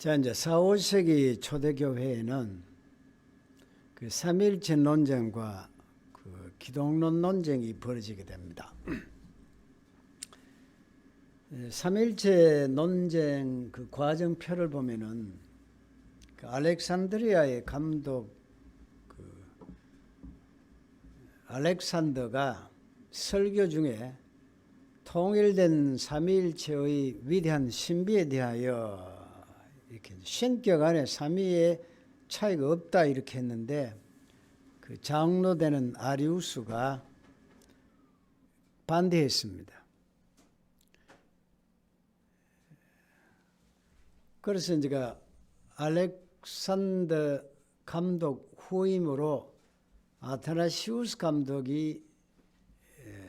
자, 이제 4, 5세기 초대교회에는 그 삼위일체 논쟁과 그 기독론 논쟁이 벌어지게 됩니다. 삼위일체 논쟁 그 과정표를 보면은 그 알렉산드리아의 감독 그 알렉산더가 설교 중에 통일된 삼위일체의 위대한 신비에 대하여 이렇게 신격 안에 삼위의 차이가 없다 이렇게 했는데 그 장로되는 아리우스가 반대했습니다. 그래서 이제 알렉산더 감독 후임으로 아타나시우스 감독이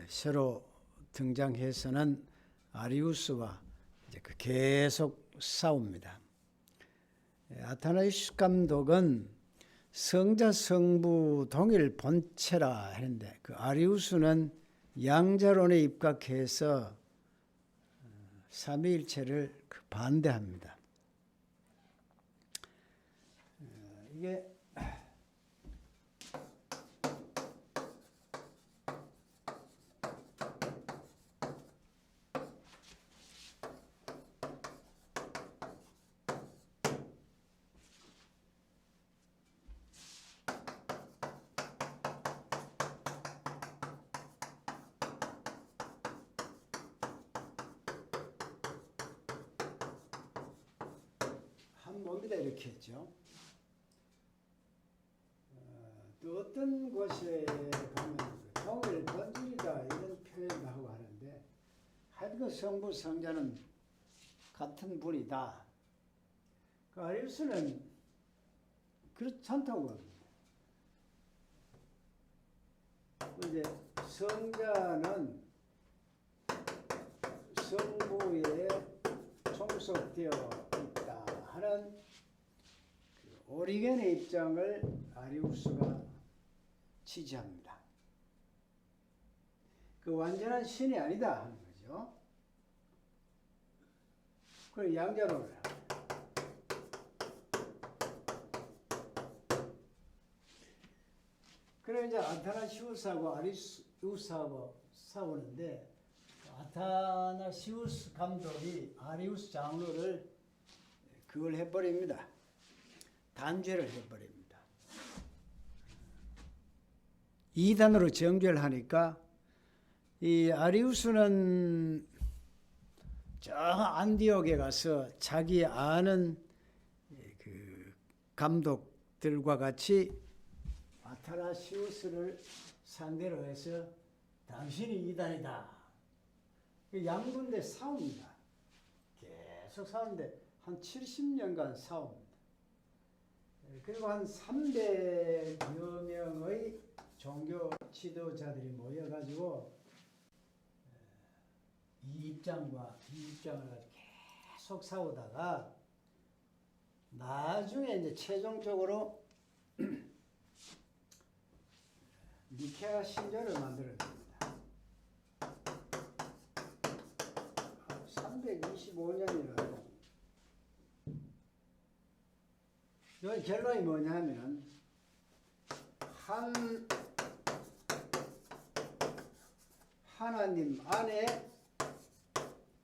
새로 등장해서는 아리우스와 이제 계속 싸웁니다. 아타나시우스 감독은 성자 성부 동일 본체라 했는데 그 아리우스는 양자론에 입각해서 삼위일체를 반대합니다. 이게 뭡니다 이렇게 했죠. 또 어떤 곳에 보면 동일 본질이다 이런 표현을 하고 하는데 하여튼 성부 성자는 같은 분이다. 그 아리우스는 그렇지 않다고 합니다. 이제 성자는 성부에 종속되어 있다 하는 오리겐의 입장을 아리우스가 지지합니다. 그 완전한 신이 아니다 하는 거죠. 그리고 양자론을 합니다. 그래 이제 아타나시우스하고 아리우스하고 싸우는데 아타나시우스 감독이 아리우스 장로를 그걸 해버립니다. 단죄를 해버립니다. 이단으로 정죄를 하니까 이 아리우스는 저 안디옥에 가서 자기 아는 그 감독들과 같이 아타나시우스를 상대로 해서 당신이 이단이다. 양군대 싸웁니다. 계속 싸우는데 한 70년간 싸웁니다. 그리고 한 300여 명의 종교 지도자들이 모여가지고 이 입장과 이 입장을 가지고 계속 싸우다가 나중에 이제 최종적으로 니케아 신조를 만들어냅니다. 325년이라고. 이 결론이 뭐냐면 하나님 안에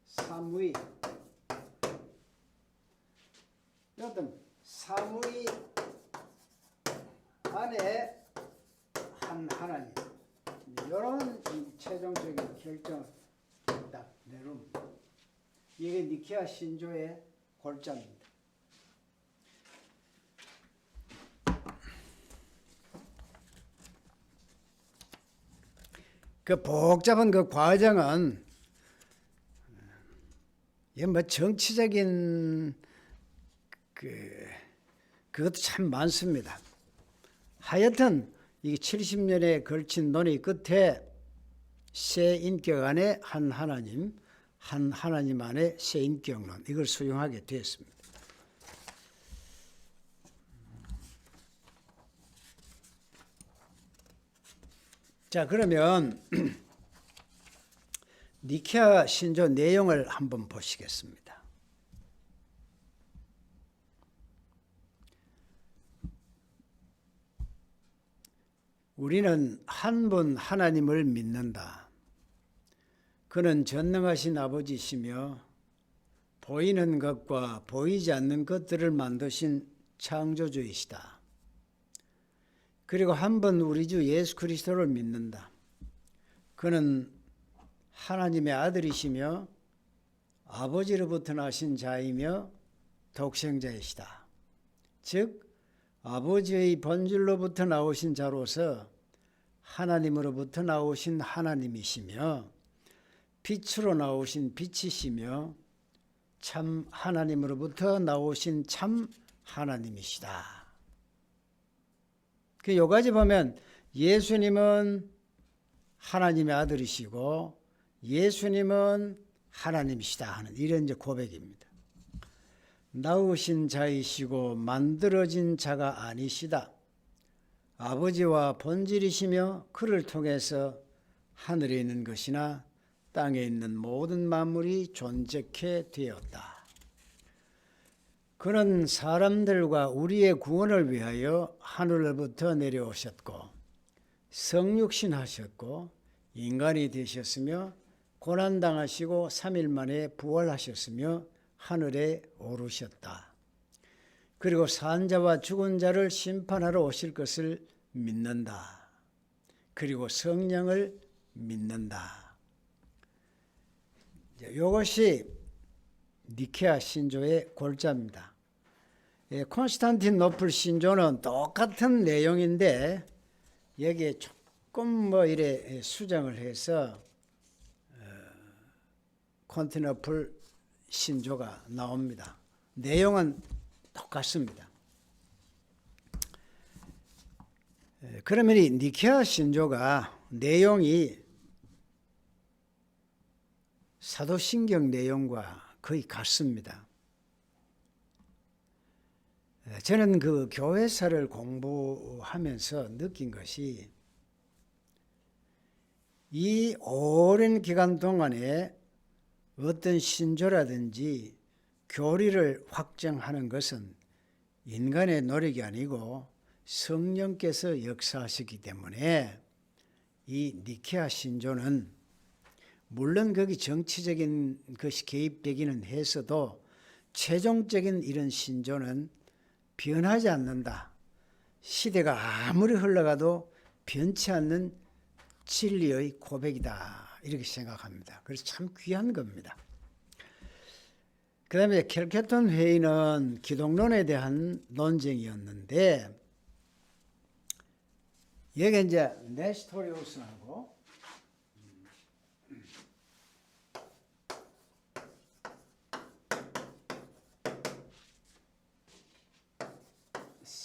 삼위, 여튼 삼위 안에 한 하나님, 이런 최종적인 결정을 딱 내놓습니다. 이게 니케아 신조의 골자입니다. 그 복잡한 그 과정은 이게 뭐 정치적인 그것도 참 많습니다. 하여튼 이게 70년에 걸친 논의 끝에 세 인격 안에 한 하나님, 한 하나님 안에 세 인격론 이걸 수용하게 되었습니다. 자, 그러면 니케아 신조 내용을 한번 보시겠습니다. 우리는 한 분 하나님을 믿는다. 그는 전능하신 아버지시며 보이는 것과 보이지 않는 것들을 만드신 창조주이시다. 그리고 한 분 우리 주 예수 그리스도를 믿는다. 그는 하나님의 아들이시며 아버지로부터 나신 자이며 독생자이시다. 즉 아버지의 본질로부터 나오신 자로서 하나님으로부터 나오신 하나님이시며 빛으로 나오신 빛이시며 참 하나님으로부터 나오신 참 하나님이시다. 그 요 가지 보면 예수님은 하나님의 아들이시고 예수님은 하나님이시다 하는 이런 이제 고백입니다. 나우신 자이시고 만들어진 자가 아니시다. 아버지와 본질이시며 그를 통해서 하늘에 있는 것이나 땅에 있는 모든 만물이 존재케 되었다. 그는 사람들과 우리의 구원을 위하여 하늘로부터 내려오셨고 성육신하셨고 인간이 되셨으며 고난당하시고 3일 만에 부활하셨으며 하늘에 오르셨다. 그리고 산 자와 죽은 자를 심판하러 오실 것을 믿는다. 그리고 성령을 믿는다. 이것이 니케아 신조의 골자입니다. 콘스탄티노플 신조는 똑같은 내용인데 여기에 조금 이래 수정을 해서 콘스탄티노플 신조가 나옵니다. 내용은 똑같습니다. 그러면 이 니케아 신조가 내용이 사도신경 내용과 거의 같습니다. 저는 그 교회사를 공부하면서 느낀 것이 이 오랜 기간 동안에 어떤 신조라든지 교리를 확정하는 것은 인간의 노력이 아니고 성령께서 역사하시기 때문에 이 니케아 신조는 물론 거기 정치적인 것이 개입되기는 했어도 최종적인 이런 신조는 변하지 않는다. 시대가 아무리 흘러가도 변치 않는 진리의 고백이다. 이렇게 생각합니다. 그래서 참 귀한 겁니다. 그 다음에 켈케톤 회의는 기독론에 대한 논쟁이었는데 여기 이제 네스토리우스하고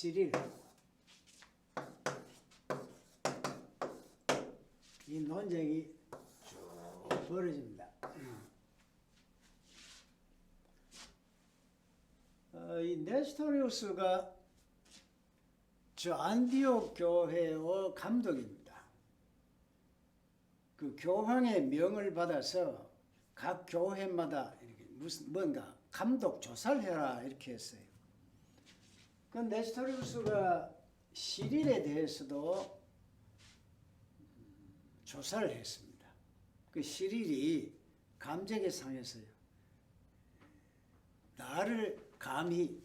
시릴 이 논쟁이 쭉 벌어집니다. 이 네스토리우스가 저 안디옥 교회의 감독입니다. 그 교황의 명을 받아서 각 교회마다 이렇게 뭔가 감독 조사를 해라 이렇게 했어요. 그 네스토리우스가 시릴에 대해서도 조사를 했습니다. 그 시릴이 감정에 상해서요. 나를 감히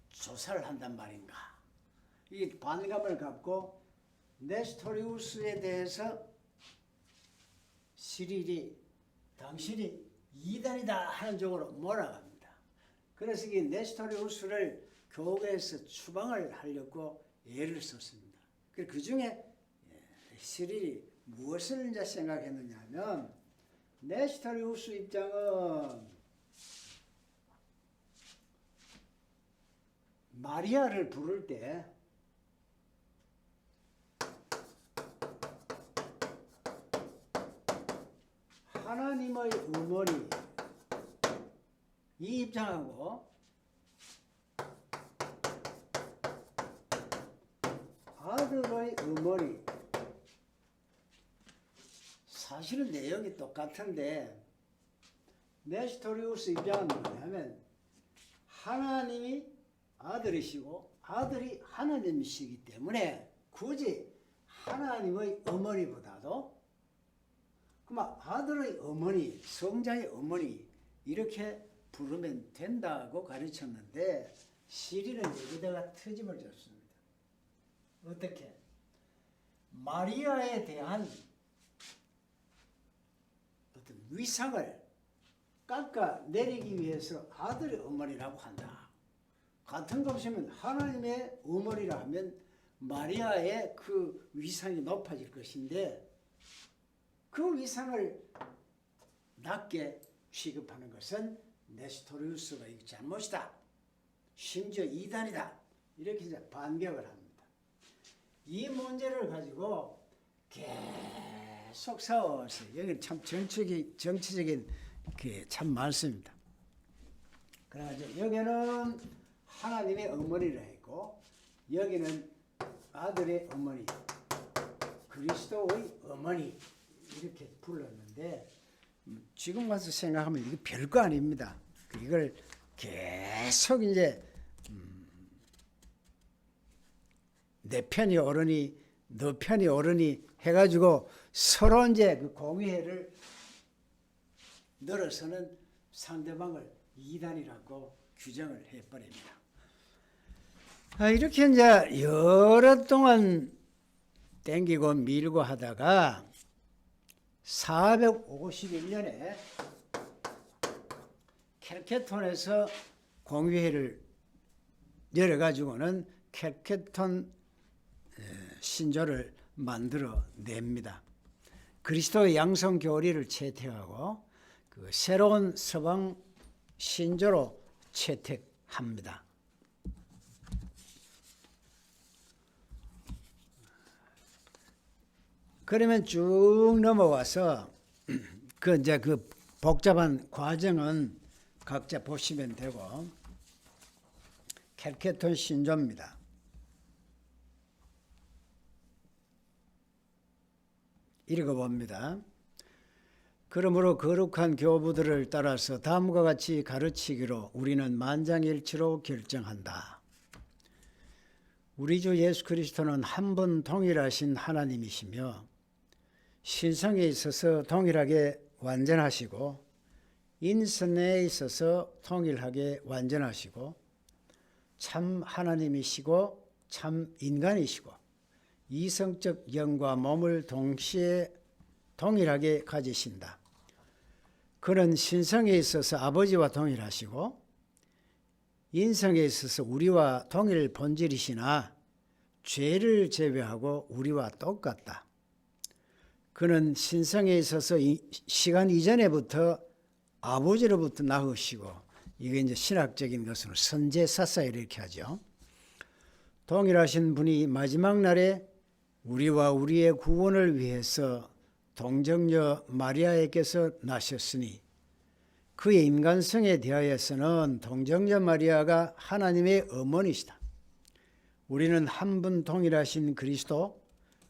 조사를 한단 말인가. 이 반감을 갖고 네스토리우스에 대해서 시릴이 당신이 이단이다 하는 쪽으로 몰아갑니다. 그래서 이 네스토리우스를 교회에서 추방을 하려고 애를 썼습니다. 그 중에 시릴이 무엇을 이제 생각했느냐 하면 네스토리우스 입장은 마리아를 부를 때 하나님의 어머니 이 입장하고 아들의 어머니 사실은 내용이 똑같은데 네스토리우스 입장은 뭐냐면 하나님이 아들이시고 아들이 하나님이시기 때문에 굳이 하나님의 어머니보다도 그만 아들의 어머니, 성자의 어머니 이렇게 부르면 된다고 가르쳤는데 시리는 여기다가 트집을 줬습니다. 어떻게? 마리아에 대한 어떤 위상을 깎아내리기 위해서 아들의 어머니라고 한다. 같은 것이면 하나님의 어머니라 하면 마리아의 그 위상이 높아질 것인데 그 위상을 낮게 취급하는 것은 네스토리우스가 이 잘못이다. 심지어 이단이다. 이렇게 이제 반격을 합니다. 이 문제를 가지고 계속 싸워서 여기는 참 정치적인 게 참 많습니다. 그래가지고 여기는 하나님의 어머니라 했고 여기는 아들의 어머니, 그리스도의 어머니 이렇게 불렀는데 지금 와서 생각하면 이게 별거 아닙니다. 이걸 계속 이제 내 편이 옳으니 너 편이 옳으니 해가지고 서로 이제 그 공의회를 늘어서는 상대방을 이단이라고 규정을 해버립니다. 이렇게 이제 여러 동안 땡기고 밀고 하다가 451년에 켈케톤에서 공의회를 열어가지고는 켈케톤 신조를 만들어 냅니다. 그리스도의 양성 교리를 채택하고 그 새로운 서방 신조로 채택합니다. 그러면 쭉 넘어와서 그 복잡한 과정은 각자 보시면 되고 켈케톤 신조입니다. 읽어봅니다. 그러므로 거룩한 교부들을 따라서 다음과 같이 가르치기로 우리는 만장일치로 결정한다. 우리 주 예수 그리스도는 한 분 동일하신 하나님이시며 신성에 있어서 동일하게 완전하시고 인선에 있어서 동일하게 완전하시고 참 하나님이시고 참 인간이시고 이성적 영과 몸을 동시에 동일하게 가지신다. 그는 신성에 있어서 아버지와 동일하시고 인성에 있어서 우리와 동일 본질이시나 죄를 제외하고 우리와 똑같다. 그는 신성에 있어서 시간 이전에부터 아버지로부터 나으시고 이게 이제 신학적인 것으로 선제사사 이렇게 하죠. 동일하신 분이 마지막 날에 우리와 우리의 구원을 위해서 동정녀 마리아에게서 나셨으니 그의 인간성에 대하여서는 동정녀 마리아가 하나님의 어머니시다. 우리는 한 분 동일하신 그리스도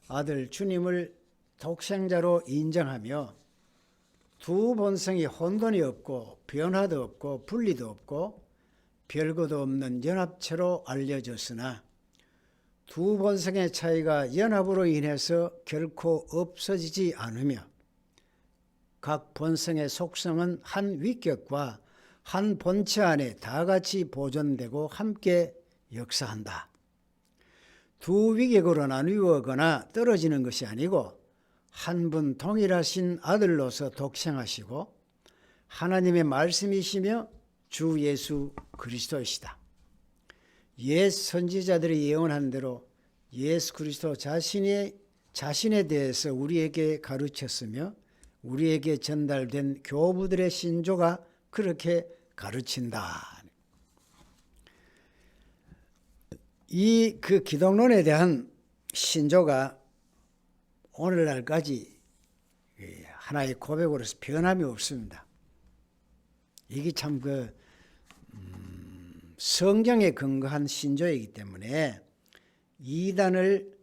아들 주님을 독생자로 인정하며 두 본성이 혼돈이 없고 변화도 없고 분리도 없고 별거도 없는 연합체로 알려졌으나 두 본성의 차이가 연합으로 인해서 결코 없어지지 않으며 각 본성의 속성은 한 위격과 한 본체 안에 다 같이 보존되고 함께 역사한다. 두 위격으로 나누어거나 떨어지는 것이 아니고 한 분 동일하신 아들로서 독생하시고 하나님의 말씀이시며 주 예수 그리스도이시다. 옛 선지자들이 예언한 대로 예수 그리스도 자신에 대해서 우리에게 가르쳤으며 우리에게 전달된 교부들의 신조가 그렇게 가르친다. 이 그 기독론에 대한 신조가 오늘날까지 하나의 고백으로서 변함이 없습니다. 이게 참 성경에 근거한 신조이기 때문에 이단을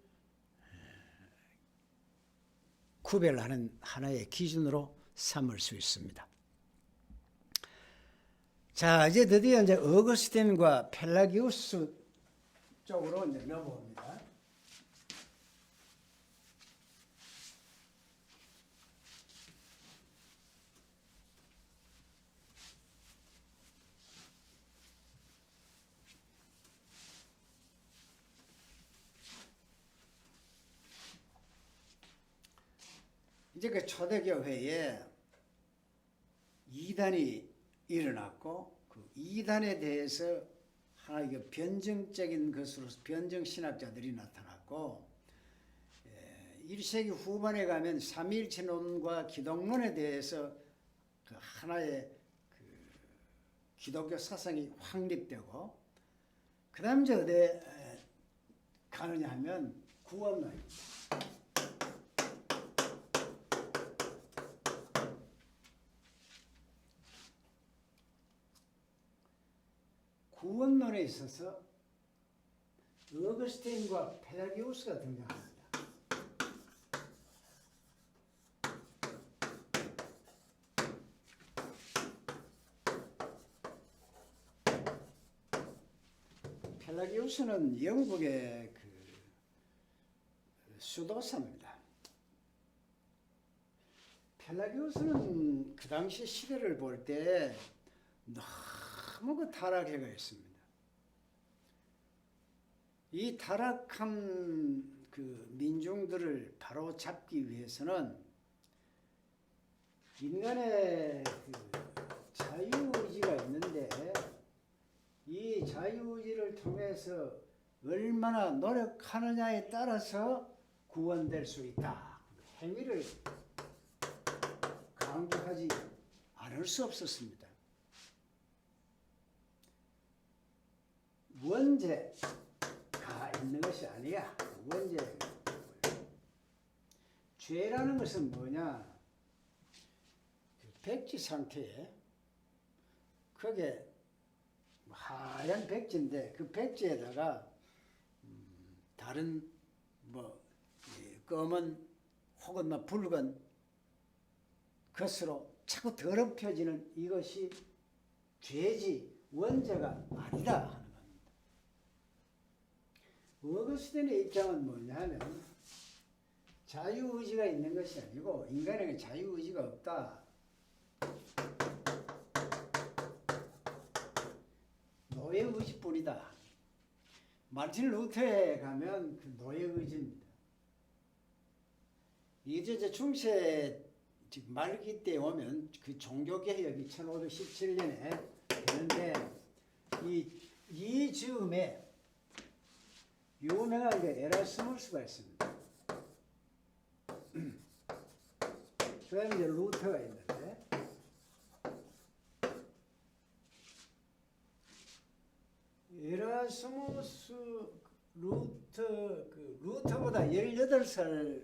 구별하는 하나의 기준으로 삼을 수 있습니다. 자, 이제 드디어 이제 어거스틴과 펠라기우스 쪽으로 이제 넘어옵니다. 이제 그 초대교회에 이단이 일어났고 그 이단에 대해서 하나의 변증적인 것으로 변증 신학자들이 나타났고 1세기 후반에 가면 삼위일체론과 기독론에 대해서 그 하나의 그 기독교 사상이 확립되고 그 다음 이제 어디에 가느냐 하면 구원론입니다. 구원론에 있어서 어거스틴과 펠라기우스가 등장합니다. 펠라기우스는 영국의 그 수도사입니다. 펠라기우스는 그 당시 시대를 볼 때 너무 그 타락해가 있습니다. 이 타락한 그 민중들을 바로 잡기 위해서는 인간의 그 자유의지가 있는데 이 자유의지를 통해서 얼마나 노력하느냐에 따라서 구원될 수 있다. 행위를 강조하지 않을 수 없었습니다. 원죄가 있는 것이 아니야. 원죄. 죄라는 것은 뭐냐? 백지 상태에 그게 하얀 백지인데 그 백지에다가 다른 뭐 검은 혹은 뭐 붉은 것으로 자꾸 더럽혀지는 이것이 죄지 원죄가 아니다 하는 겁니다. 어거스틴의 입장은 뭐냐 하면 자유의지가 있는 것이 아니고 인간에게 자유의지가 없다. 노예의지뿐이다. 마르틴 루터에 가면 그 노예의지입니다. 이제 중세 말기 때 오면 그 종교개혁이 1517년에 되는데 이 즈음에 유명한 게 에라스무스가 있습니다. 그 다음에 이제 루터가 있는데 에라스무스 루터보다 18살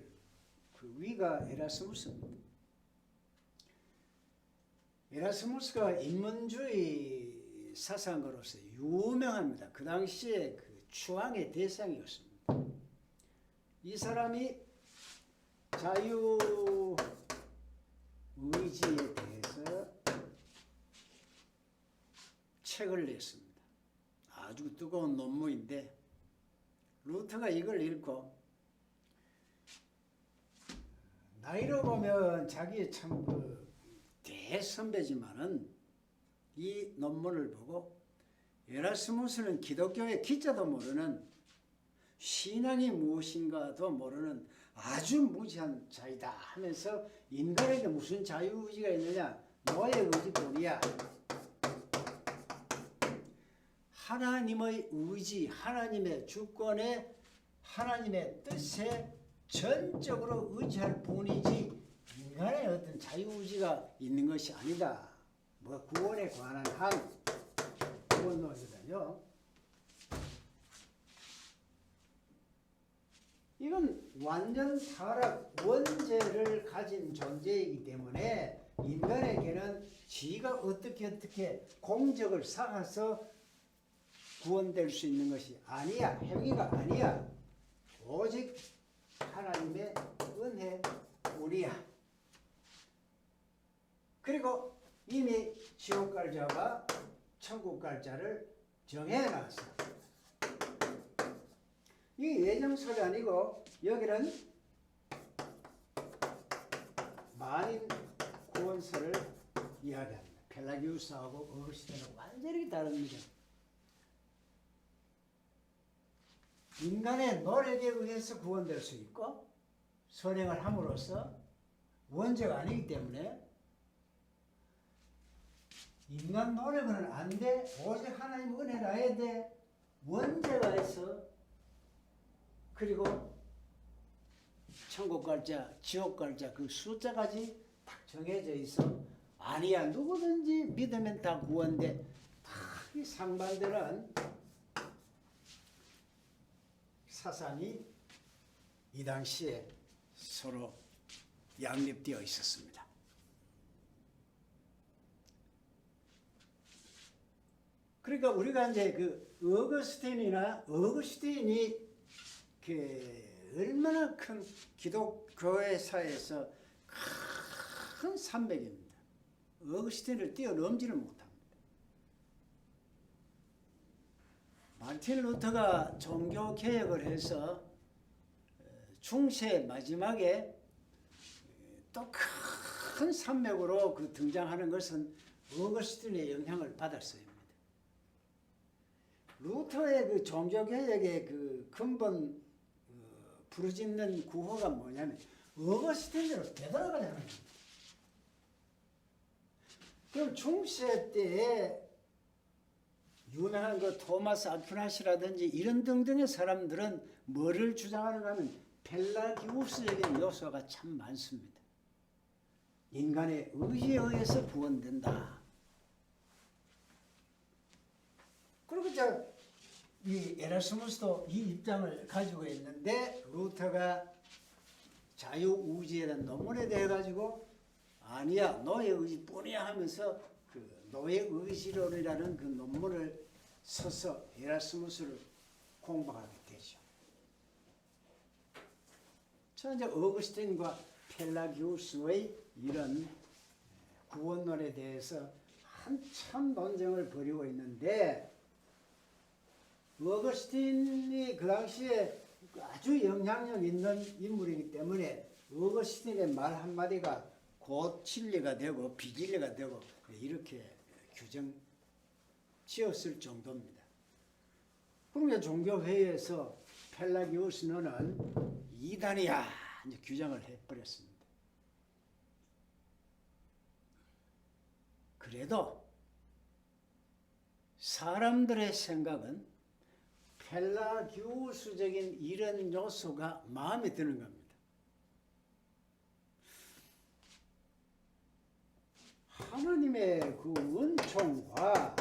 그 위가 에라스무스입니다. 에라스무스가 인문주의 사상가로서 유명합니다. 그 당시에 그 추앙의 대상이었습니다. 이 사람이 자유의지에 대해서 책을 냈습니다. 아주 뜨거운 논문인데 루터가 이걸 읽고 나이로 보면 자기의 참 그 대선배지만은 이 논문을 보고 에라스무스는 기독교의 기자도 모르는 신앙이 무엇인가도 모르는 아주 무지한 자이다 하면서 인간에게 무슨 자유의지가 있느냐? 노예의지뿐이야. 하나님의 의지, 하나님의 주권에 하나님의 뜻에 전적으로 의지할 뿐이지 인간의 어떤 자유의지가 있는 것이 아니다. 뭐 구원에 관한 한 구원론이거든요. 이건 완전 타락 원죄를 가진 존재이기 때문에 인간에게는 지가 어떻게 공적을 쌓아서 구원될 수 있는 것이 아니야. 행위가 아니야. 오직 하나님의 은혜 뿐이야. 그리고 이미 지옥 갈 자와 천국 갈 자를 정해놨어. 이게 예정설이 아니고 여기는 만인 구원설을 이야기합니다. 펠라기우스하고 어거스틴하고 완전히 다릅니다. 인간의 노력에 의해서 구원될 수 있고 선행을 함으로써 원죄가 아니기 때문에 인간 노력은 안 돼. 오직 하나님 은혜라 해야 돼. 원죄가 있어. 그리고 천국 갈자, 지옥 갈자 그 숫자까지 딱 정해져 있어. 아니야, 누구든지 믿으면 다 구원돼. 다 이 상반되는 사상이 이 당시에 서로 양립되어 있었습니다. 그러니까 우리가 이제 그 어거스틴이 그 얼마나 큰 기독교회사에서 큰 산맥입니다. 어거스틴을 뛰어넘지를 못합니다. 마르틴 루터가 종교 개혁을 해서 중세 마지막에 또 큰 산맥으로 그 등장하는 것은 어거스틴의 영향을 받았어요. 루터의 그 종교개혁의 그 근본 부르짖는 구호가 뭐냐면 어거스틴대로 되돌아가자는 겁니다. 그럼 중세 때에 유명한 그 토마스 아퀴나시라든지 이런 등등의 사람들은 뭐를 주장하는가 하면 펠라기우스적인 요소가 참 많습니다. 인간의 의지에 의해서 구원된다. 그리고 이 에라스무스도 이 입장을 가지고 있는데 루터가 자유우지라는 논문에 대해 가지고 아니야 노예 의지뿐이야 하면서 그 노예 의지론이라는 그 논문을 써서 에라스무스를 공박하게 되죠. 자 이제 어거스틴과 펠라기우스의 이런 구원론에 대해서 한참 논쟁을 벌이고 있는데. 어거스틴이 그 당시에 아주 영향력 있는 인물이기 때문에 어거스틴의 말 한마디가 곧 진리가 되고 비진리가 되고 이렇게 규정 지었을 정도입니다. 그러면 종교회의에서 펠라기우스는 이단이야 이제 규정을 해버렸습니다. 그래도 사람들의 생각은 펠라기우스적인 이런 요소가 마음에 드는 겁니다. 하나님의 그 은총과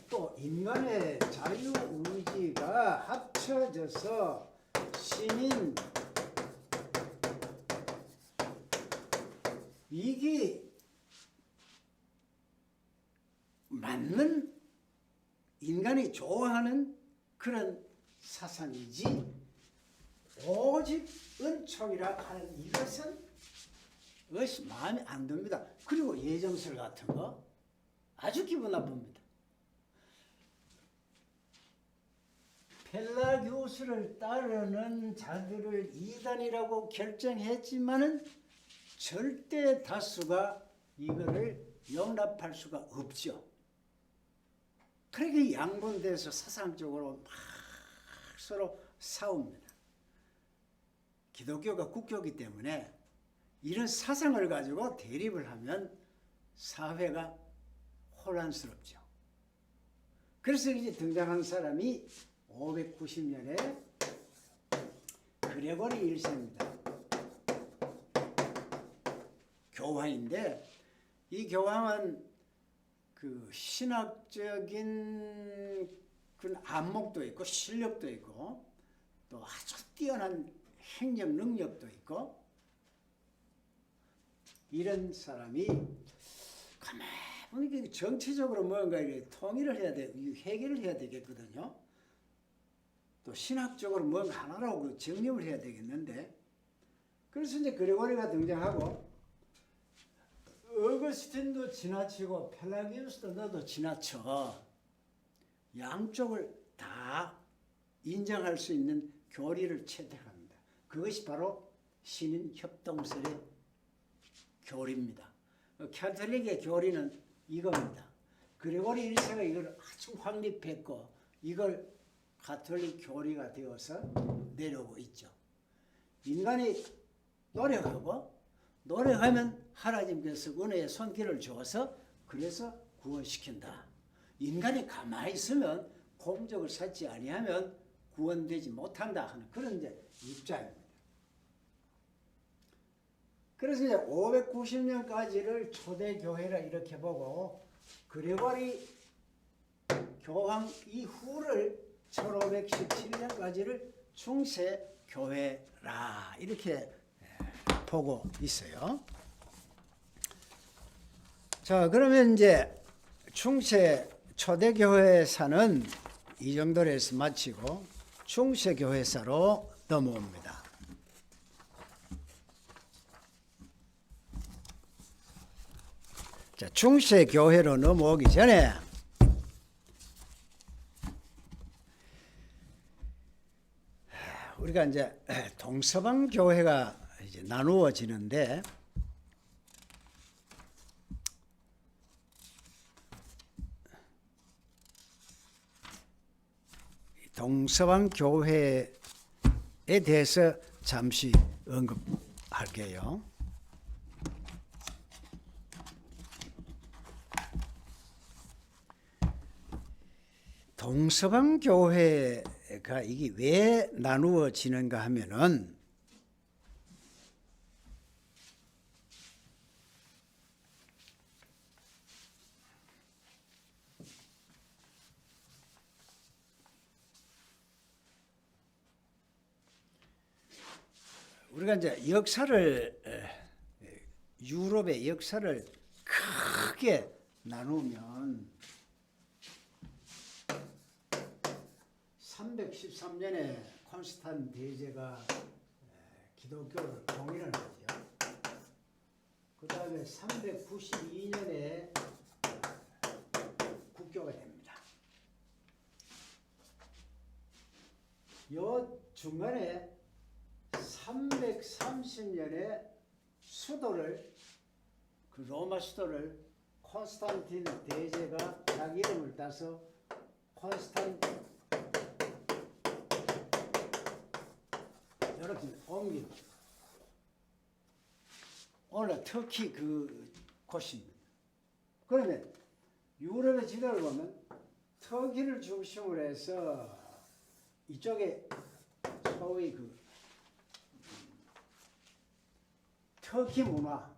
또 인간의 자유의지가 합쳐져서 신인 이게 맞는 인간이 좋아하는 그런 사상이지 오직 은총이라 하는 이것이 마음에 안 듭니다. 그리고 예정설 같은 거 아주 기분 나쁩니다. 펠라기우스를 따르는 자들을 이단이라고 결정했지만은 절대 다수가 이거를 용납할 수가 없죠. 그렇게 양분돼서 사상적으로 막 서로 싸웁니다. 기독교가 국교이기 때문에 이런 사상을 가지고 대립을 하면 사회가 혼란스럽죠. 그래서 이제 등장한 사람이 590년에 그레고리 1세입니다. 교황인데 이 교황은 그 신학적인 그 안목도 있고 실력도 있고 또 아주 뛰어난 행정 능력도 있고 이런 사람이 가만히 보니까 정치적으로 뭔가 이렇게 통일을 해야 돼, 해결을 해야 되겠거든요. 또 신학적으로 뭔가 하나로 정립을 해야 되겠는데 그래서 이제 그레고리가 등장하고 어거스틴도 지나치고 펠라기우스도 너도 지나쳐 양쪽을 다 인정할 수 있는 교리를 채택합니다. 그것이 바로 신인 협동설의 교리입니다. 캐톨릭의 교리는 이겁니다. 그레고리 1세가 이걸 아주 확립했고 이걸 가톨릭 교리가 되어서 내려오고 있죠. 인간이 노력하고 노력하면 하나님께서 은혜의 손길을 줘서 그래서 구원시킨다. 인간이 가만히 있으면 공적을 찾지 아니하면 구원되지 못한다 하는 그런 이제 입장입니다. 그래서 이제 590년까지를 초대교회라 이렇게 보고 그레고리 교황 이후를 1517년까지를 중세교회라 이렇게 보고 있어요. 자, 그러면 이제 중세 초대교회사는 이 정도로 해서 마치고 중세교회사로 넘어옵니다. 자, 중세교회로 넘어오기 전에 우리가 이제 동서방 교회가 이제 나누어지는데 동서방 교회에 대해서 잠시 언급할게요. 동서방 교회가 이게 왜 나누어지는가 하면은 우리가 이제 역사를 유럽의 역사를 크게 나누면 313년에 콘스탄 대제가 기독교를 통일을 하죠. 그 다음에 392년에 국교가 됩니다. 요 중간에 330년에 수도를 그 로마 수도를 콘스탄틴 대제가 자기 이름을 따서 이렇게 옮깁니다. 오늘 터키 그 곳입니다. 그러면 유럽의 지도를 보면 터키를 중심으로 해서 이쪽에 소위 그 터키 문화,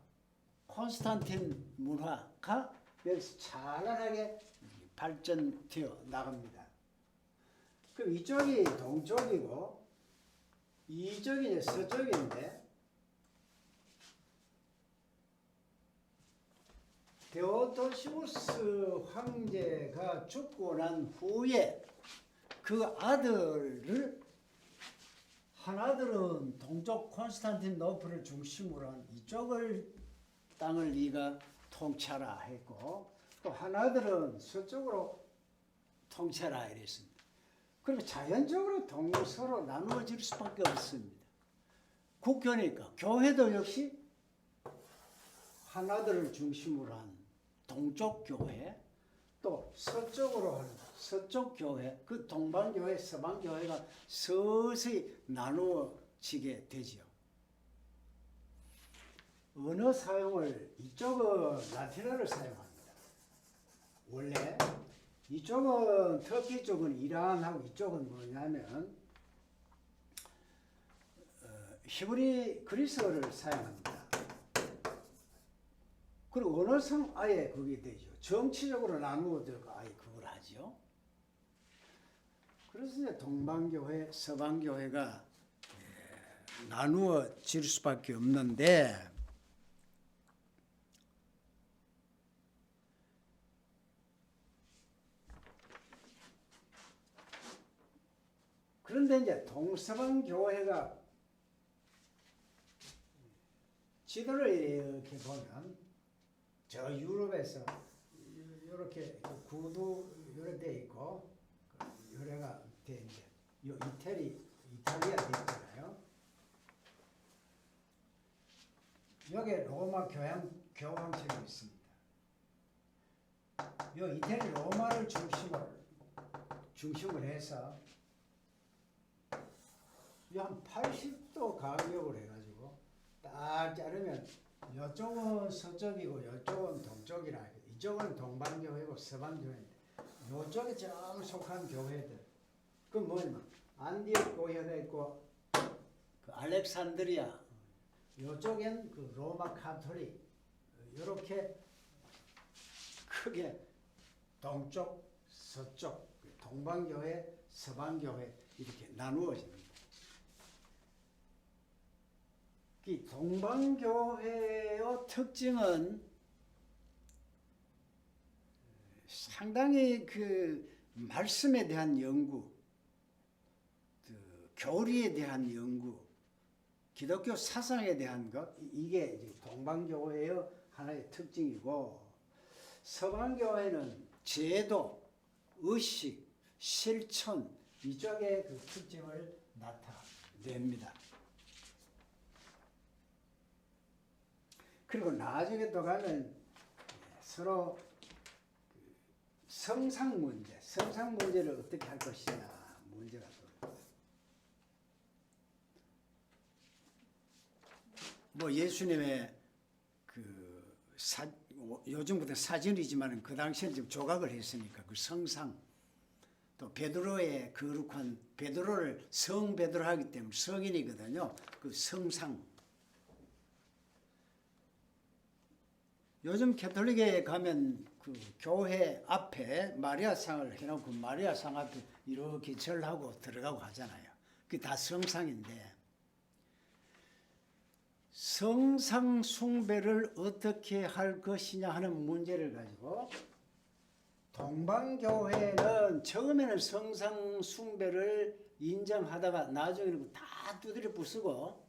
콘스탄틴 문화가 여기서 찬란하게 발전되어 나갑니다. 그럼 이쪽이 동쪽이고 이쪽이 이제 서쪽인데 데오도시우스 황제가 죽고 난 후에 그 아들을 한 아들은 동쪽 콘스탄티노플을 중심으로 한 이쪽을 땅을 네가 통치하라 했고 또 한 아들은 서쪽으로 통치하라 이랬습니다. 그러면 자연적으로 동서로 나누어질 수밖에 없습니다. 국교니까 교회도 역시 한 아들을 중심으로 한 동쪽 교회 또 서쪽으로 하는 서쪽 교회 그 동방 교회 서방 교회가 서서히 나누어지게 되지요. 언어 사용을 이쪽은 라틴어를 사용합니다. 원래 이쪽은 터키 쪽은 이란하고 이쪽은 뭐냐면 히브리 그리스어를 사용합니다. 그리고 언어상 아예 그게 되죠. 정치적으로 나누어들고 아예 그걸 하죠. 그래서 이제 동방교회, 서방교회가 나누어질 수밖에 없는데 그런데 이제 동서방교회가 지도를 이렇게 보면 저 유럽에서 이렇게 구도 이렇게 돼 있고 요래가 돼 이제 이탈리아 돼 있잖아요. 여기 로마 교황청이 있습니다. 요 이태리 로마를 중심으로 해서 한 80도 가격을 해가지고 딱 자르면 이쪽은 서쪽이고 이쪽은 동쪽이라. 이쪽은 동방교회고 서방교회인데 이쪽에 좀 속한 교회들. 그 뭐냐면 안디옥 교회가 있고 그 알렉산드리아. 이쪽엔 그 로마 카톨릭. 이렇게 크게 동쪽, 서쪽, 동방교회, 서방교회 이렇게 나누어집니다. 이 동방교회의 특징은 상당히 그 말씀에 대한 연구, 그 교리에 대한 연구, 기독교 사상에 대한 것, 이게 동방교회의 하나의 특징이고, 서방교회는 제도, 의식, 실천 이쪽의 그 특징을 나타냅니다. 그리고 나중에 또 가면 서로 성상 문제를 어떻게 할 것이냐 문제가 또 뭐 예수님의 요즘부터 사진이지만 그 당시에는 좀 조각을 했으니까 그 성상, 또 베드로의 거룩한 베드로를 성 베드로 하기 때문에 성인이거든요. 그 성상. 요즘 캐톨릭에 가면 그 교회 앞에 마리아상을 해놓고 마리아상 앞에 이렇게 절하고 들어가고 하잖아요. 그게 다 성상인데 성상 숭배를 어떻게 할 것이냐 하는 문제를 가지고 동방교회는 처음에는 성상 숭배를 인정하다가 나중에는 다 두드려 부수고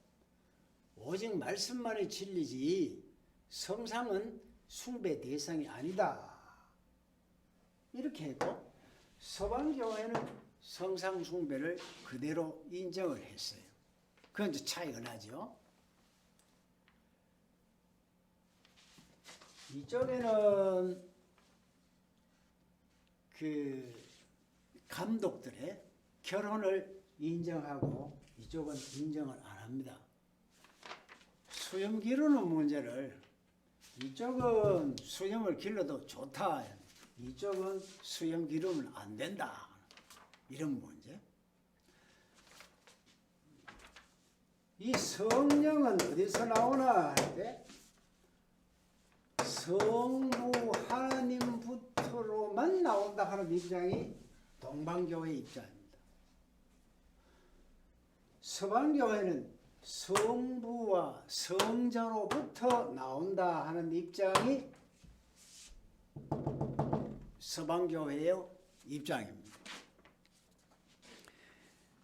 오직 말씀만이 진리지 성상은 숭배 대상이 아니다. 이렇게 했고 서방교회는 성상 숭배를 그대로 인정을 했어요. 그건 이제 차이가 나죠. 이쪽에는 그 감독들의 결혼을 인정하고 이쪽은 인정을 안 합니다. 수염 기르는 문제를 이쪽은 수염을 길러도 좋다. 이쪽은 수염 기르면 안 된다. 이런 문제. 이 성령은 어디서 나오나 할 때 성부 하나님부터로만 나온다 하는 입장이 동방교회의 입장입니다. 서방교회는 성부와 성자로부터 나온다 하는 입장이 서방교회의 입장입니다.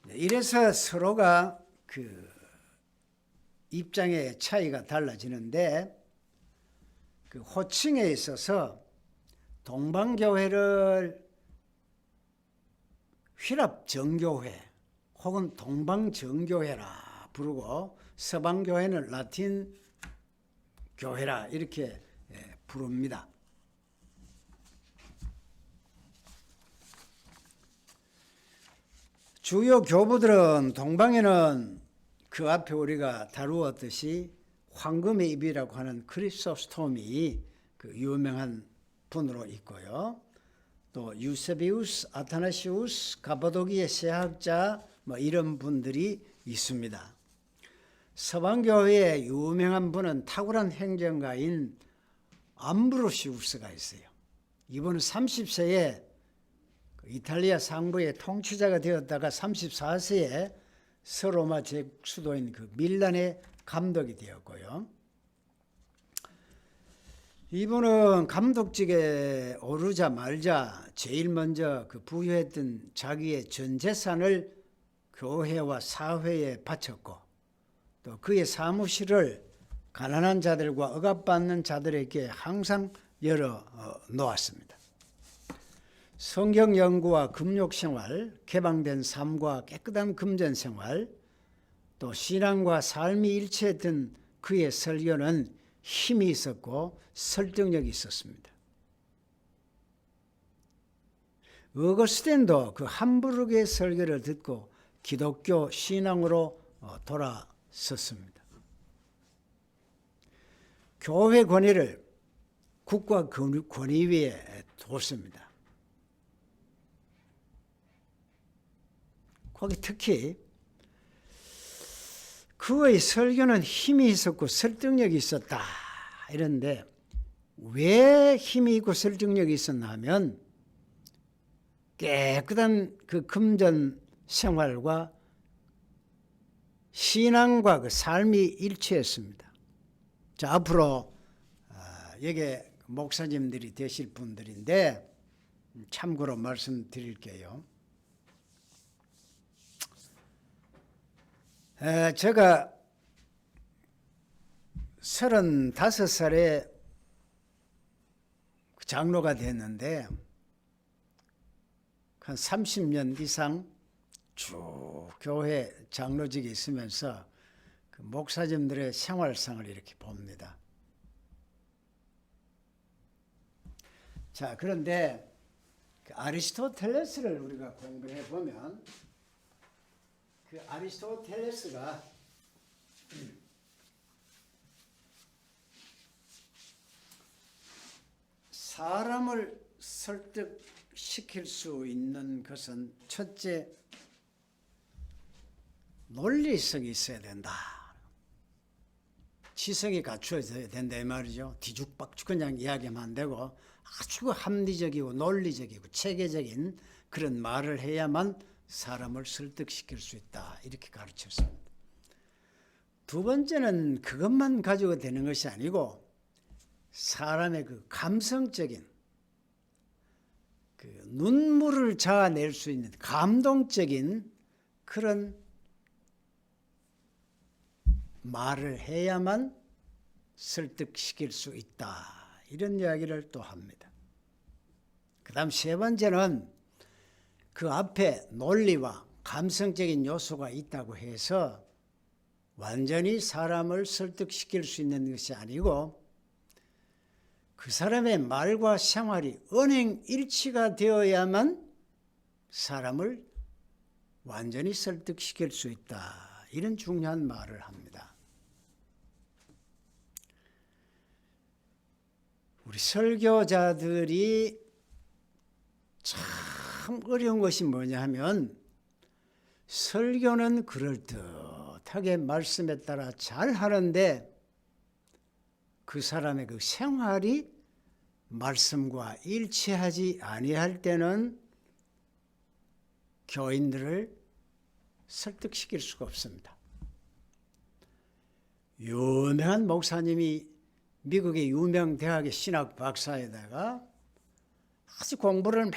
이래서 서로가 그 입장의 차이가 달라지는데 그 호칭에 있어서 동방교회를 휘랍정교회 혹은 동방정교회라 부르고 서방교회는 라틴 교회라 이렇게 부릅니다. 주요 교부들은 동방에는 그 앞에 우리가 다루었듯이 황금의 입이라고 하는 크리소스톰이 그 유명한 분으로 있고요. 또 유세비우스, 아타나시우스, 가바도기의 세학자 뭐 이런 분들이 있습니다. 서방교회의 유명한 분은 탁월한 행정가인 암브로시우스가 있어요. 이분은 30세에 이탈리아 상부의 통치자가 되었다가 34세에 서로마 제국수도인 그 밀란의 감독이 되었고요. 이분은 감독직에 오르자 말자 제일 먼저 그 부여했던 자기의 전 재산을 교회와 사회에 바쳤고 또 그의 사무실을 가난한 자들과 억압받는 자들에게 항상 열어 놓았습니다. 성경 연구와 금욕생활, 개방된 삶과 깨끗한 금전생활, 또 신앙과 삶이 일치했던 그의 설교는 힘이 있었고 설득력이 있었습니다. 어거스틴도 그 함부르크의 설교를 듣고 기독교 신앙으로 돌아섰습니다. 교회 권위를 국가 권위 위에 뒀습니다. 거기 특히 그의 설교는 힘이 있었고 설득력이 있었다 이런데 왜 힘이 있고 설득력이 있었나 하면 깨끗한 그 금전 생활과 신앙과 그 삶이 일치했습니다. 자, 앞으로 여기 목사님들이 되실 분들인데 참고로 말씀드릴게요. 제가 35살에 장로가 됐는데 한 30년 이상 쭉 교회 장로직에 있으면서 그 목사님들의 생활상을 이렇게 봅니다. 자, 그런데 그 아리스토텔레스를 우리가 공부해 보면 그 아리스토텔레스가 사람을 설득시킬 수 있는 것은 첫째 논리성이 있어야 된다. 지성이 갖추어져야 된다 이 말이죠. 뒤죽박죽 그냥 이야기하면 안 되고 아주 합리적이고 논리적이고 체계적인 그런 말을 해야만 사람을 설득시킬 수 있다. 이렇게 가르쳤습니다. 두 번째는 그것만 가지고 되는 것이 아니고 사람의 그 감성적인 그 눈물을 자아낼 수 있는 감동적인 그런 말을 해야만 설득시킬 수 있다. 이런 이야기를 또 합니다. 그 다음 세 번째는 그 앞에 논리와 감성적인 요소가 있다고 해서 완전히 사람을 설득시킬 수 있는 것이 아니고 그 사람의 말과 생활이 언행일치가 되어야만 사람을 완전히 설득시킬 수 있다. 이런 중요한 말을 합니다. 우리 설교자들이 참 어려운 것이 뭐냐 하면 설교는 그럴듯하게 말씀에 따라 잘 하는데 그 사람의 그 생활이 말씀과 일치하지 아니할 때는 교인들을 설득시킬 수가 없습니다. 유명한 목사님이 미국의 유명 대학의 신학 박사에다가 아주 공부를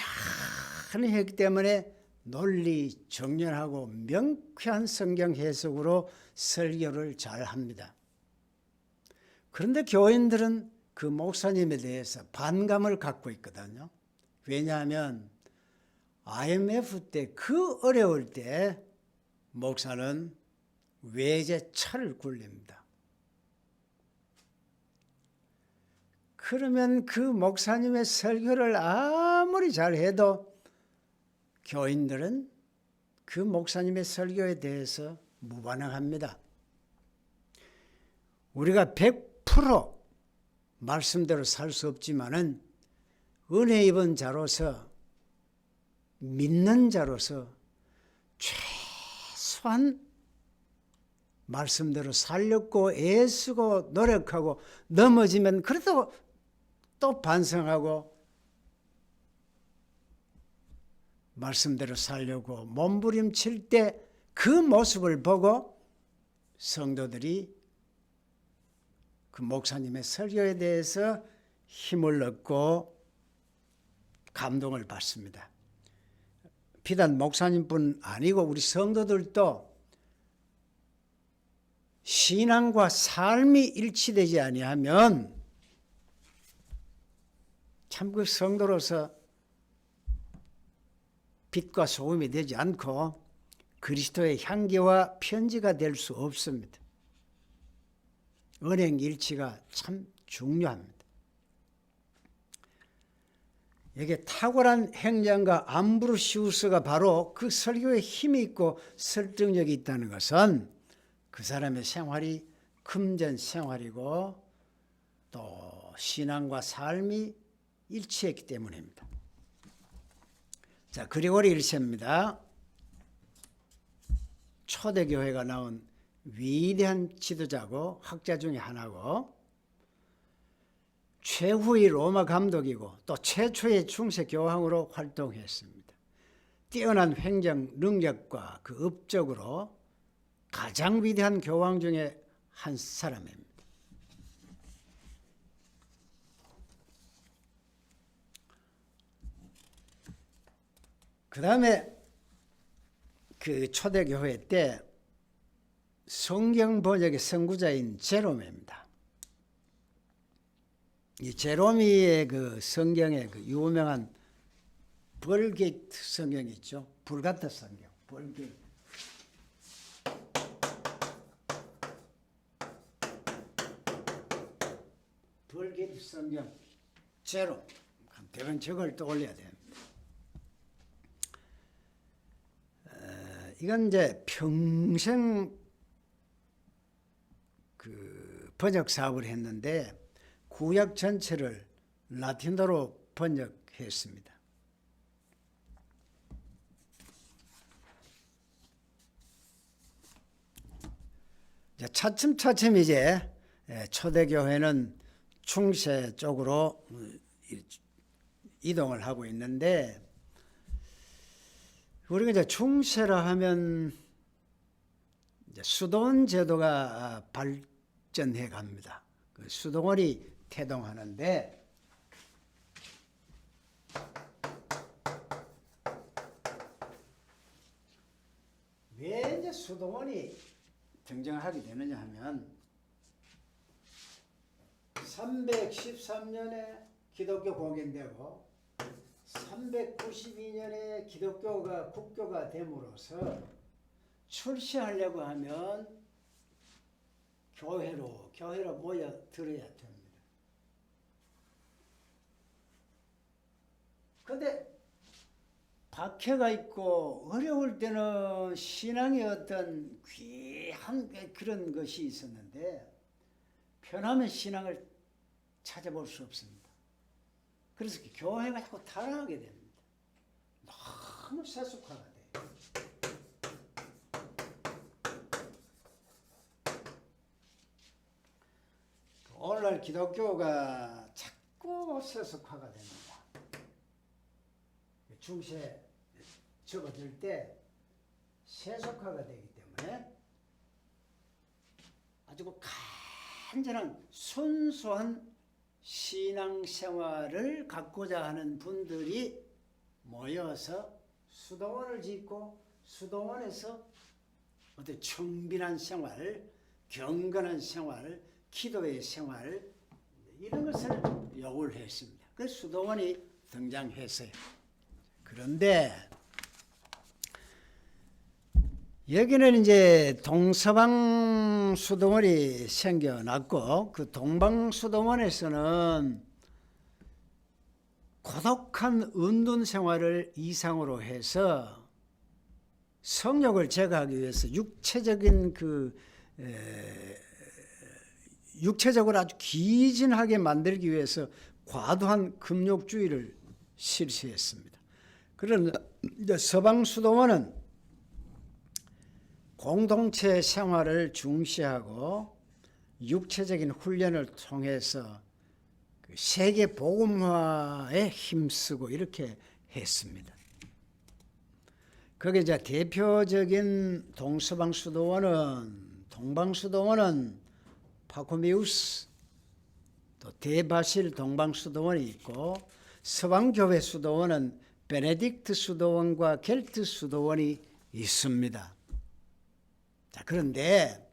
많이 했기 때문에 논리 정연하고 명쾌한 성경 해석으로 설교를 잘 합니다. 그런데 교인들은 그 목사님에 대해서 반감을 갖고 있거든요. 왜냐하면 IMF 때 그 어려울 때 목사는 외제차를 굴립니다. 그러면 그 목사님의 설교를 아무리 잘해도 교인들은 그 목사님의 설교에 대해서 무반응합니다. 우리가 100% 말씀대로 살 수 없지만은 은혜 입은 자로서 믿는 자로서 최소한 말씀대로 살렸고 애쓰고 노력하고 넘어지면 그래도 또 반성하고 말씀대로 살려고 몸부림칠 때 그 모습을 보고 성도들이 그 목사님의 설교에 대해서 힘을 얻고 감동을 받습니다. 비단 목사님뿐 아니고 우리 성도들도 신앙과 삶이 일치되지 아니하면 참 그 성도로서 빛과 소금이 되지 않고 그리스도의 향기와 편지가 될 수 없습니다. 언행 일치가 참 중요합니다. 여기에 탁월한 행정가 암브로시우스가 바로 그 설교에 힘이 있고 설득력이 있다는 것은 그 사람의 생활이 금전 생활이고 또 신앙과 삶이 일치했기 때문입니다. 자, 그리고리 1세입니다. 초대교회가 나온 위대한 지도자고 학자 중에 하나고 최후의 로마 감독이고 또 최초의 중세 교황으로 활동했습니다. 뛰어난 행정 능력과 그 업적으로 가장 위대한 교황 중에 한 사람입니다. 그 다음에 그 초대교회 때 성경 번역의 선구자인 제롬입니다. 이 제롬이의 그 성경의 그 유명한 벌게이트 성경 있죠. 불같은 성경. 벌게이트. 벌게이트 성경. 제롬. 대변 저걸 떠올려야 됩니다. 이건 이제 평생 그 번역 사업을 했는데 구약 전체를 라틴어로 번역했습니다. 차츰차츰 이제 초대교회는 중세 쪽으로 이동을 하고 있는데 우리가 이제 중세라 하면 이제 수도원 제도가 발전해 갑니다. 그 수도원이 태동하는데 왜 이제 수도원이 등장하게 되느냐 하면 313년에 기독교 공인되고 392년에 기독교가 국교가 됨으로써 출시하려고 하면 교회로 모여들어야 됩니다. 그런데 박해가 있고 어려울 때는 신앙의 어떤 귀한 그런 것이 있었는데 편하면 신앙을 찾아볼 수 없습니다. 그래서 교회가 자꾸 타락하게 됩니다. 너무 세속화가 돼요. 오늘날 기독교가 자꾸 세속화가 됩니다. 중세 접어들 때 세속화가 되기 때문에 아주 간절한 순수한 신앙생활을 갖고자 하는 분들이 모여서 수도원을 짓고 수도원에서 어떤 청빈한 생활, 경건한 생활, 기도의 생활 이런 것을 요구를 했습니다. 그래서 수도원이 등장했어요. 그런데 여기는 이제 동서방 수도원이 생겨났고 그 동방 수도원에서는 고독한 은둔 생활을 이상으로 해서 성욕을 제거하기 위해서 육체적으로 아주 기진하게 만들기 위해서 과도한 금욕주의를 실시했습니다. 그러나 이제 서방 수도원은 공동체 생활을 중시하고 육체적인 훈련을 통해서 세계 복음화에 힘쓰고 이렇게 했습니다. 거기에 이제 대표적인 동서방 수도원은 파코미우스, 또 대바실 동방 수도원이 있고 서방교회 수도원은 베네딕트 수도원과 겔트 수도원이 있습니다. 자, 그런데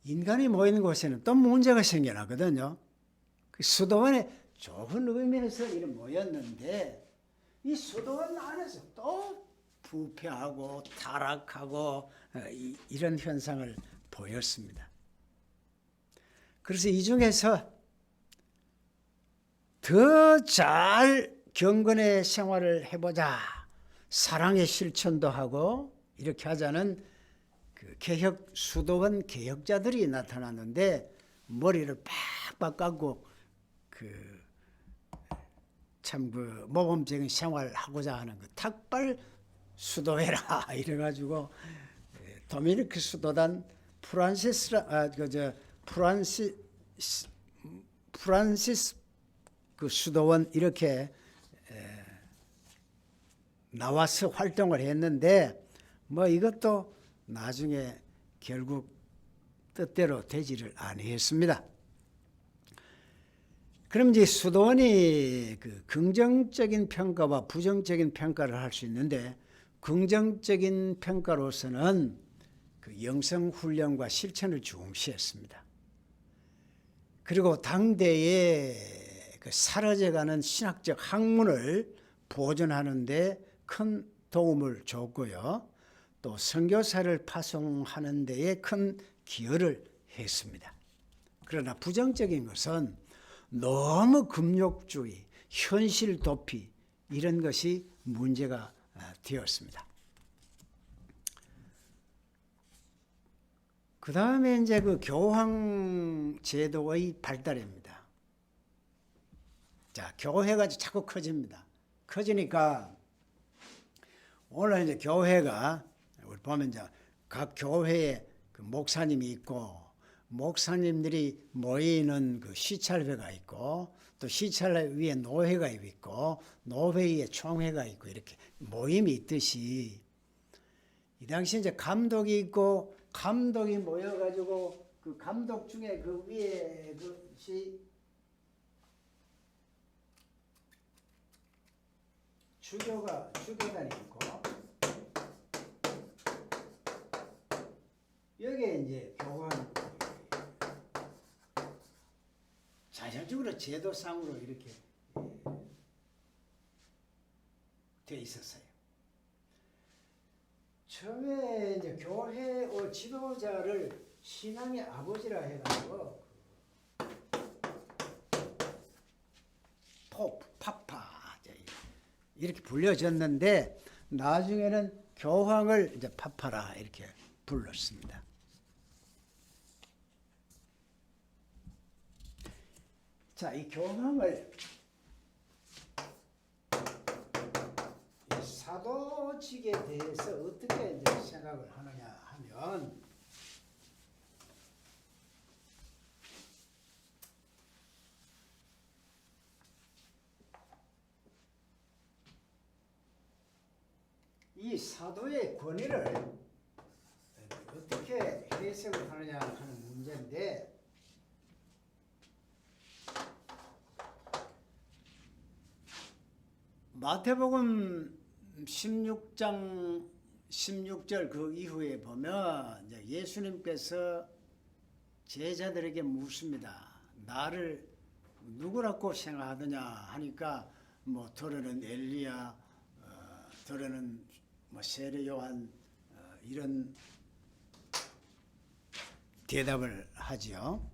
인간이 모이는 곳에는 또 문제가 생겨나거든요. 그 수도원에 좋은 의미에서 이렇게 모였는데 이 수도원 안에서 또 부패하고 타락하고 이런 현상을 보였습니다. 그래서 이 중에서 더 잘 경건의 생활을 해보자, 사랑의 실천도 하고 이렇게 하자는 그 수도원 개혁자들이 나타났는데 머리를 팍팍 깎고 참 모범적인 생활을 하고자 하는 탁발 수도회라 이래가지고 도미니크 수도단 프란시스 그 수도원 이렇게 나와서 활동을 했는데 뭐 이것도 나중에 결국 뜻대로 되지를 아니했습니다. 그럼 이제 수도원이 긍정적인 평가와 부정적인 평가를 할 수 있는데 긍정적인 평가로서는 영성 훈련과 실천을 중시했습니다. 그리고 당대에 사라져가는 신학적 학문을 보존하는 데 큰 도움을 줬고요. 또 선교사를 파송하는 데에 큰 기여를 했습니다. 그러나 부정적인 것은 너무 금욕주의, 현실 도피 이런 것이 문제가 되었습니다. 그 다음에 이제 교황 제도의 발달입니다. 자, 교회가 자꾸 커집니다. 커지니까 오늘 이제 교회가 우리 보면 이제 각 교회에 목사님이 있고 목사님들이 모이는 시찰회가 있고 또 시찰회 위에 노회가 있고 노회 위에 총회가 있고 이렇게 모임이 있듯이 이 당시 이제 감독이 있고 감독이 모여가지고 감독 중에 위에 주교단이 있고 여기에 이제 교황 자연적으로 제도상으로 이렇게 돼 있었어요. 처음에 이제 교회 지도자를 신앙의 아버지라 해가지고 포프, 파파 이렇게 불려졌는데 나중에는 교황을 이제 파파라 이렇게 불렀습니다. 자, 이 교황을 이 사도직에 대해서 어떻게 이제 생각을 하느냐 하면 이 사도의 권위를 어떻게 해석을 하느냐 하는 문제인데 마태복음 16장 16절 그 이후에 보면 이제 예수님께서 제자들에게 묻습니다. 나를 누구라고 생각하느냐 하니까 뭐 더러는 엘리야, 더러는 뭐 세례 요한 이런 대답을 하지요.